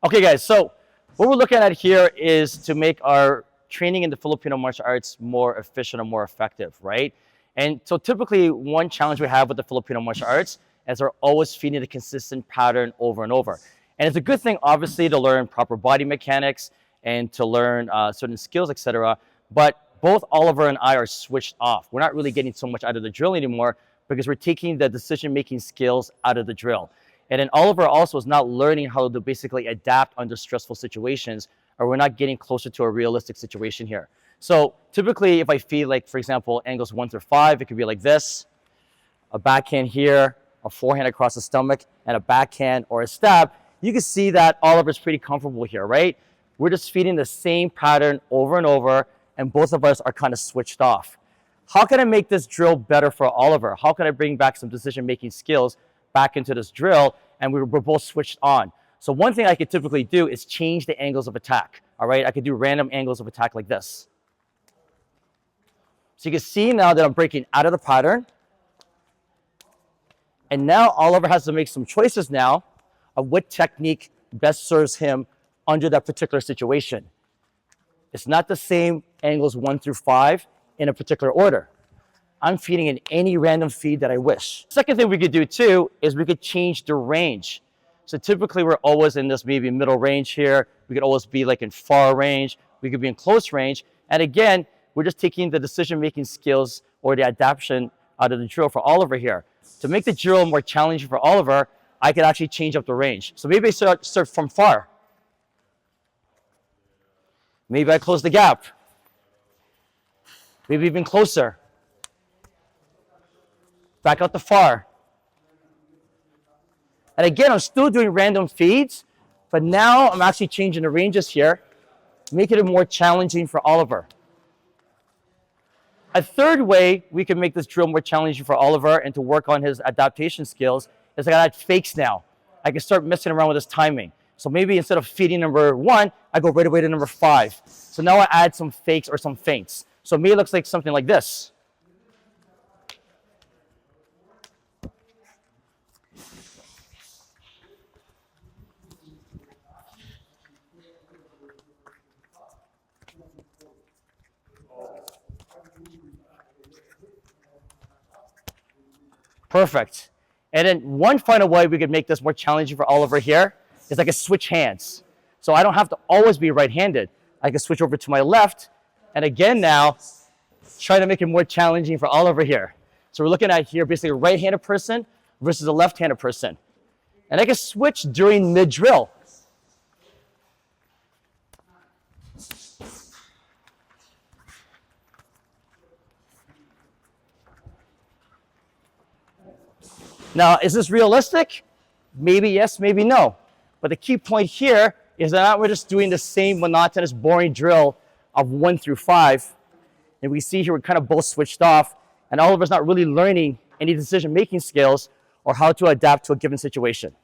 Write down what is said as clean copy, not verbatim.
Okay, guys, so what we're looking at here is to make our training in the Filipino martial arts more efficient and more effective, right? And so typically one challenge we have with the Filipino martial arts is we're always feeding the consistent pattern over and over. And it's a good thing, obviously, to learn proper body mechanics and to learn certain skills, etc. But both Oliver and I are switched off. We're not really getting so much out of the drill anymore because we're taking the decision-making skills out of the drill. And then Oliver also is not learning how to basically adapt under stressful situations, or we're not getting closer to a realistic situation here. So typically if I feed, like, for example, angles 1 through 5, it could be like this, a backhand here, a forehand across the stomach, and a backhand or a stab. You can see that Oliver's pretty comfortable here, right? We're just feeding the same pattern over and over, and both of us are kind of switched off. How can I make this drill better for Oliver? How can I bring back some decision-making skills back into this drill, and we're both switched on? So one thing I could typically do is change the angles of attack, all right? I could do random angles of attack like this. So you can see now that I'm breaking out of the pattern, and now Oliver has to make some choices now of what technique best serves him under that particular situation. It's not the same angles 1 through 5 in a particular order. I'm feeding in any random feed that I wish. Second thing we could do too is we could change the range. So typically we're always in this maybe middle range here. We could always be like in far range. We could be in close range. And again, we're just taking the decision-making skills or the adaptation out of the drill for Oliver here. To make the drill more challenging for Oliver, I could actually change up the range. So maybe I start from far. Maybe I close the gap. Maybe even closer. Back out to far. And again, I'm still doing random feeds, but now I'm actually changing the ranges here, making it more challenging for Oliver. A third way we can make this drill more challenging for Oliver and to work on his adaptation skills is I gotta add fakes now. I can start messing around with his timing. So maybe instead of feeding number 1, I go right away to number 5. So now I add some fakes or some feints. So maybe it looks like something like this. Perfect. And then one final way we could make this more challenging for Oliver here is I could switch hands. So I don't have to always be right-handed. I can switch over to my left. And again now, try to make it more challenging for Oliver here. So we're looking at here basically a right-handed person versus a left-handed person. And I can switch during mid-drill. Now, is this realistic? Maybe yes, maybe no. But the key point here is that we're just doing the same monotonous, boring drill of 1 through 5. And we see here we're kind of both switched off, and Oliver's not really learning any decision-making skills or how to adapt to a given situation.